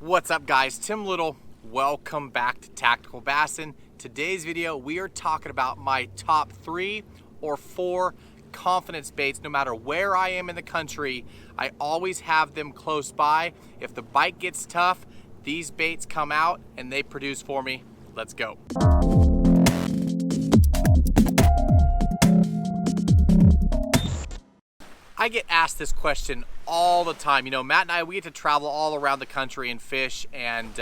What's up guys, Tim Little. Welcome back to Tactical Bassin. Today's video, we are talking about my top 3 or 4 confidence baits. No matter where I am in the country, I always have them close by. If the bite gets tough, these baits come out and they produce for me. Let's go. I get asked this question all the time. You know, Matt and I, we get to travel all around the country and fish, and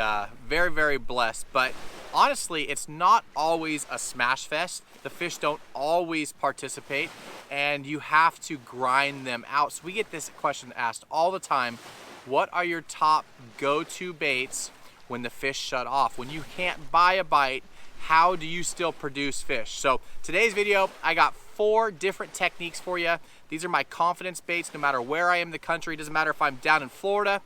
very, very blessed. But honestly, it's not always a smash fest. The fish don't always participate, and you have to grind them out. So we get this question asked all the time. What are your top go-to baits when the fish shut off? When you can't buy a bite, how do you still produce fish? So today's video, I got 4 different techniques for you. These are my confidence baits no matter where I am in the country. It doesn't matter if I'm down in Florida,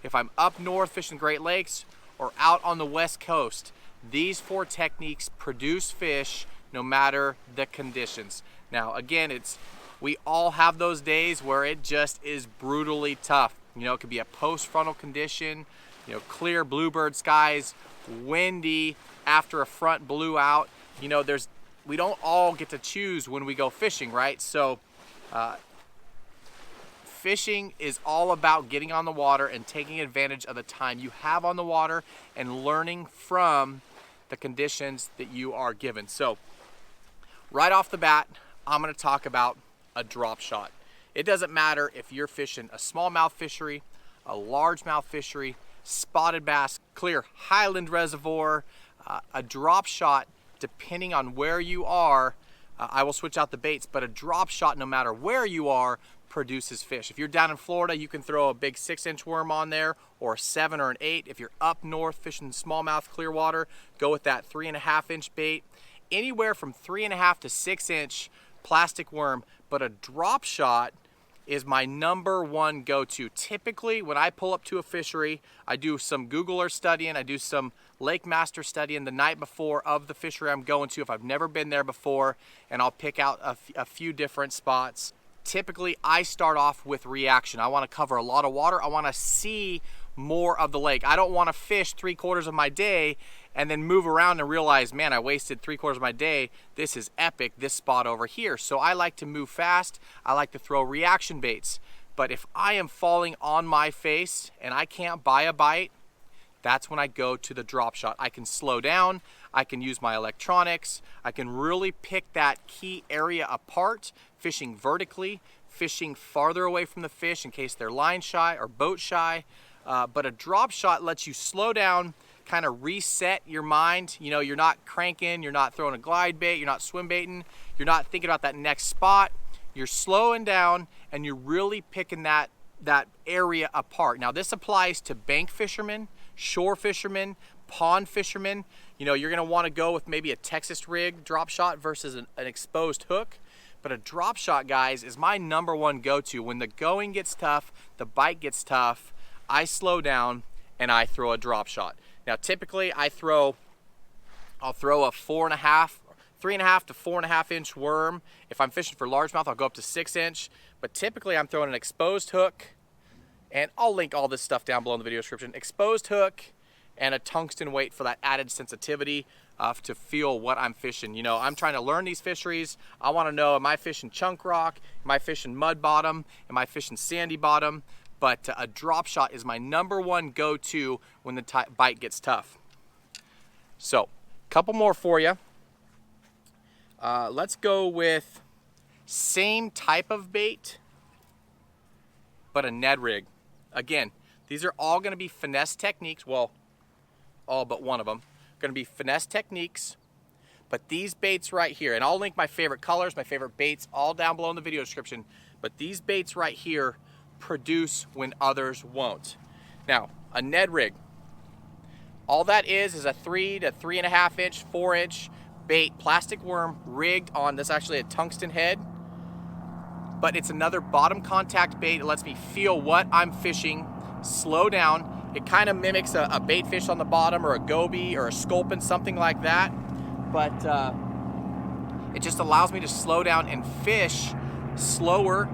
if I'm up north fishing Great Lakes, or out on the West Coast. These 4 techniques produce fish no matter the conditions. Now again, we all have those days where it just is brutally tough. You know, it could be a post-frontal condition, you know, clear bluebird skies, windy after a front blew out. You know, we don't all get to choose when we go fishing, right? So fishing is all about getting on the water and taking advantage of the time you have on the water and learning from the conditions that you are given. So right off the bat, I'm going to talk about a drop shot. It doesn't matter if you're fishing a smallmouth fishery, a largemouth fishery, spotted bass, clear highland reservoir, a drop shot, depending on where you are, I will switch out the baits, but a drop shot, no matter where you are, produces fish. If you're down in Florida, you can throw a big 6-inch worm on there, or a 7 or an 8. If you're up north fishing smallmouth clear water, go with that 3.5-inch bait. Anywhere from 3.5 to 6-inch plastic worm, but a drop shot is my #1 go-to. Typically, when I pull up to a fishery, I do some Google Earth studying, I do some Lake Master studying the night before of the fishery I'm going to if I've never been there before, and I'll pick out a few different spots. Typically, I start off with reaction. I want to cover a lot of water. I want to see more of the lake. I don't want to fish 3/4 of my day and then move around and realize, man, I wasted 3/4 of my day. This is epic, this spot over here. So I like to move fast. I like to throw reaction baits. But if I am falling on my face and I can't buy a bite, that's when I go to the drop shot. I can slow down, I can use my electronics, I can really pick that key area apart, fishing vertically, fishing farther away from the fish in case they're line shy or boat shy. But a drop shot lets you slow down, kind of reset your mind. You know, you're not cranking, you're not throwing a glide bait, you're not swim baiting, you're not thinking about that next spot. You're slowing down and you're really picking that area apart. Now this applies to bank fishermen, shore fishermen, pond fishermen. You know, you're gonna wanna go with maybe a Texas rig drop shot versus an exposed hook. But a drop shot, guys, is my #1 go-to. When the going gets tough, the bite gets tough, I slow down and I throw a drop shot. Now typically I'll throw a 3.5 to 4.5-inch worm. If I'm fishing for largemouth, I'll go up to 6-inch. But typically I'm throwing an exposed hook, and I'll link all this stuff down below in the video description. Exposed hook and a tungsten weight for that added sensitivity to feel what I'm fishing. You know, I'm trying to learn these fisheries. I want to know, am I fishing chunk rock? Am I fishing mud bottom? Am I fishing sandy bottom? But a drop shot is my #1 go-to when the bite gets tough. So, a couple more for you. Let's go with same type of bait, but a Ned Rig. Again, these are all going to be finesse techniques. Well, all but one of them going to be finesse techniques. But these baits right here, and I'll link my favorite colors, my favorite baits, all down below in the video description. But these baits right here produce when others won't. Now, a Ned Rig, all that is a 3 to 3.5-inch, 4-inch bait, plastic worm rigged on, this actually a tungsten head, but it's another bottom contact bait. It lets me feel what I'm fishing, slow down. It kind of mimics a bait fish on the bottom, or a goby or a sculpin, something like that. But it just allows me to slow down and fish slower,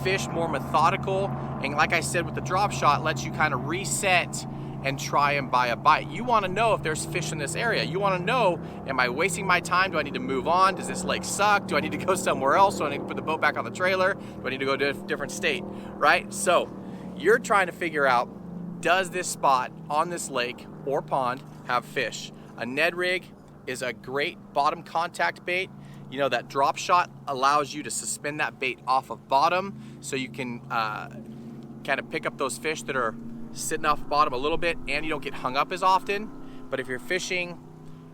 fish more methodical, and like I said with the drop shot, lets you kind of reset and try and buy a bite. You want to know if there's fish in this area. You want to know, am I wasting my time? Do I need to move on? Does this lake suck? Do I need to go somewhere else? Do I need to put the boat back on the trailer? Do I need to go to a different state, right? So you're trying to figure out, does this spot on this lake or pond have fish? A Ned Rig is a great bottom contact bait. You know, that drop shot allows you to suspend that bait off of bottom so you can kind of pick up those fish that are sitting off bottom a little bit, and you don't get hung up as often. But if you're fishing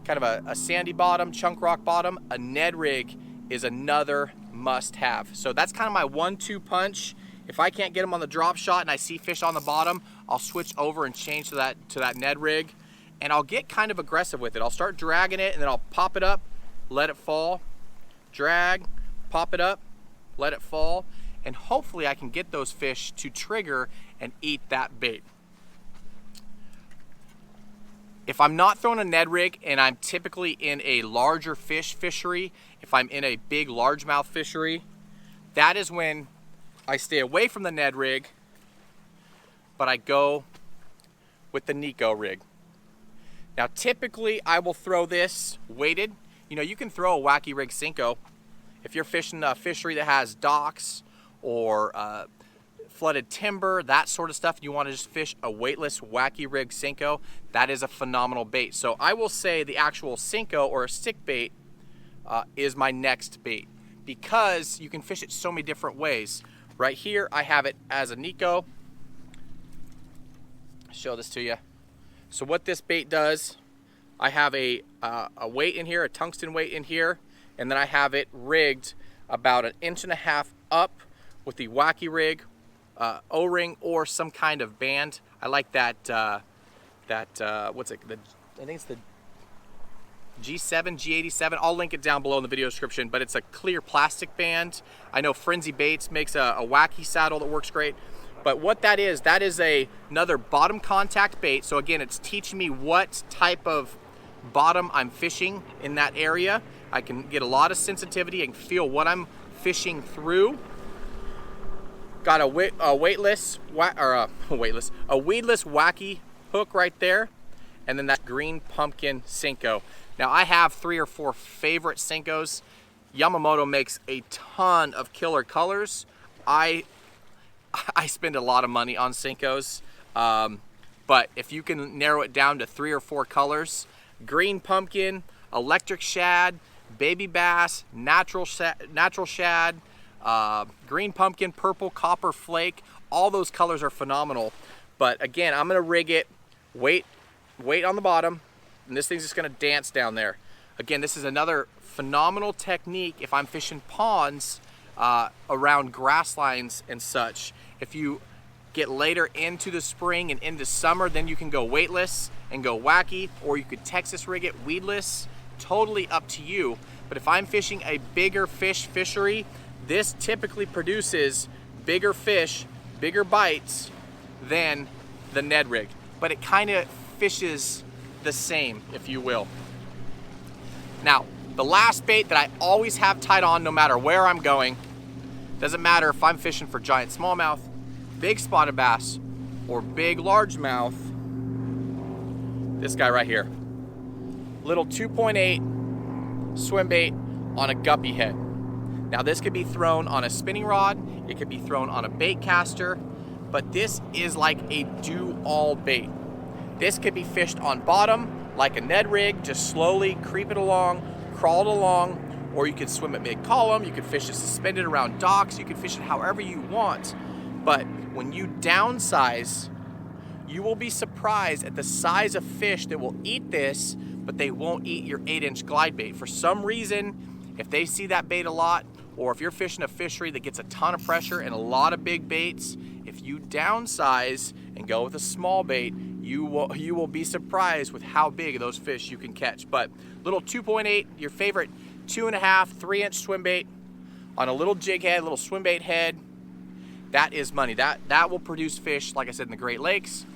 kind of a sandy bottom, chunk rock bottom, a Ned Rig is another must have. So that's kind of my 1-2 punch. If I can't get them on the drop shot and I see fish on the bottom, I'll switch over and change to that Ned Rig, and I'll get kind of aggressive with it. I'll start dragging it, and then I'll pop it up, let it fall, drag, pop it up, let it fall, and hopefully I can get those fish to trigger and eat that bait. If I'm not throwing a Ned Rig and I'm typically in a larger fishery, if I'm in a big largemouth fishery, that is when I stay away from the Ned Rig, but I go with the Neko rig. Now typically I will throw this weighted. You know, you can throw a wacky rig Senko. If you're fishing a fishery that has docks or flooded timber, that sort of stuff, you want to just fish a weightless wacky rig Senko, that is a phenomenal bait. So I will say the actual Senko or a stick bait is my next bait, because you can fish it so many different ways. Right here I have it as a Neko. Show this to you. So what this bait does, I have a weight in here, a tungsten weight in here, and then I have it rigged about 1.5 inches up with the wacky rig O-ring or some kind of band. I like that what's it, I think it's the G7, G87. I'll link it down below in the video description, but it's a clear plastic band. I know Frenzy Baits makes a wacky saddle that works great. But what that is another bottom contact bait. So again, it's teaching me what type of bottom I'm fishing in that area. I can get a lot of sensitivity and feel what I'm fishing through. Got a weedless wacky hook right there, and then that green pumpkin Senko. Now I have 3 or 4 favorite Senkos. Yamamoto makes a ton of killer colors. I spend a lot of money on Senkos, but if you can narrow it down to 3 or 4 colors, green pumpkin, electric shad, baby bass, natural shad, green pumpkin, purple, copper flake, all those colors are phenomenal. But again, I'm gonna rig it, weight on the bottom, and this thing's just gonna dance down there. Again, this is another phenomenal technique if I'm fishing ponds around grass lines and such. If you get later into the spring and into summer, then you can go weightless and go wacky, or you could Texas rig it weedless, totally up to you. But if I'm fishing a bigger fishery, this typically produces bigger fish, bigger bites than the Ned Rig, but it kind of fishes the same, if you will. Now, the last bait that I always have tied on no matter where I'm going, doesn't matter if I'm fishing for giant smallmouth, big spotted bass, or big largemouth, this guy right here. Little 2.8 swim bait on a guppy head. Now this could be thrown on a spinning rod, it could be thrown on a bait caster, but this is like a do-all bait. This could be fished on bottom like a Ned Rig, just slowly creep it along, crawl it along, or you could swim it mid-column, you could fish it suspended around docks, you could fish it however you want. But when you downsize, you will be surprised at the size of fish that will eat this, but they won't eat your 8-inch glide bait. For some reason, if they see that bait a lot, or if you're fishing a fishery that gets a ton of pressure and a lot of big baits, if you downsize and go with a small bait, you will be surprised with how big of those fish you can catch. But little 2.8, your favorite 2.5, 3-inch swim bait on a little jig head, little swim bait head, that is money. That will produce fish, like I said, in the Great Lakes.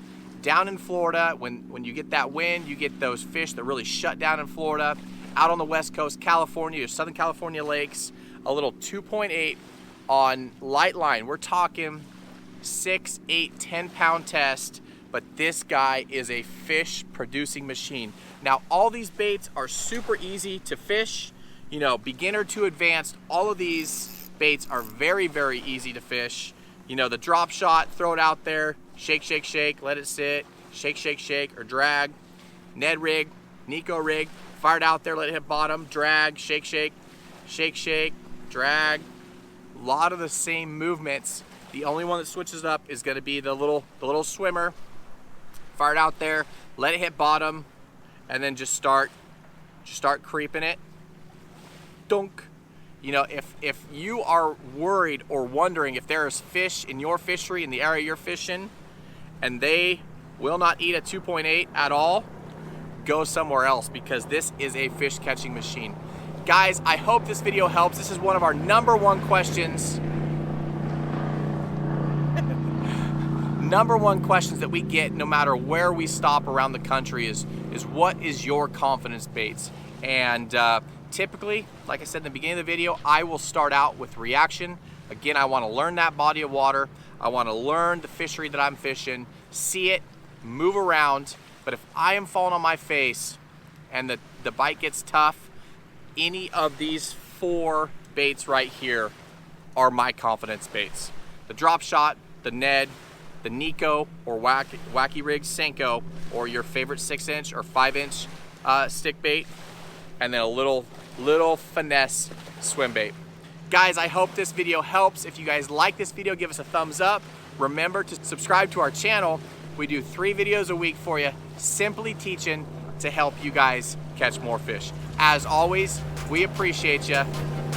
Down in Florida, when you get that wind, you get those fish that really shut down in Florida. Out on the West Coast, California, or Southern California lakes, a little 2.8 on light line. We're talking 6, 8, 10 pound test, but this guy is a fish producing machine. Now, all these baits are super easy to fish, you know, beginner to advanced. All of these baits are very, very easy to fish. You know, the drop shot, throw it out there, shake, shake, shake, let it sit, shake, shake, shake, or drag. Ned Rig, Neko rig, fire it out there, let it hit bottom, drag, shake, shake, shake, shake, drag. A lot of the same movements. The only one that switches up is going to be the little swimmer. Fire it out there, let it hit bottom, and then just start creeping it. Dunk. You know, if you are worried or wondering if there is fish in your fishery, in the area you're fishing, and they will not eat a 2.8 at all, go somewhere else, because this is a fish catching machine. Guys, I hope this video helps. This is one of our #1 questions. #1 questions that we get no matter where we stop around the country is what is your confidence baits? And typically, like I said in the beginning of the video, I will start out with reaction. Again, I want to learn that body of water. I want to learn the fishery that I'm fishing, see it, move around. But if I am falling on my face and the bite gets tough, any of these 4 baits right here are my confidence baits. The drop shot, the Ned, the Neko or wacky rig Senko, or your favorite 6-inch or 5-inch stick bait, and then a little finesse swim bait. Guys, I hope this video helps. If you guys like this video, give us a thumbs up. Remember to subscribe to our channel. We do 3 videos a week for you, simply teaching to help you guys catch more fish. As always, we appreciate you.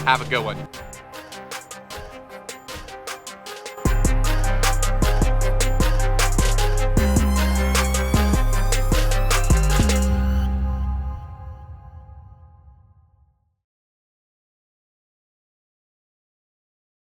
Have a good one.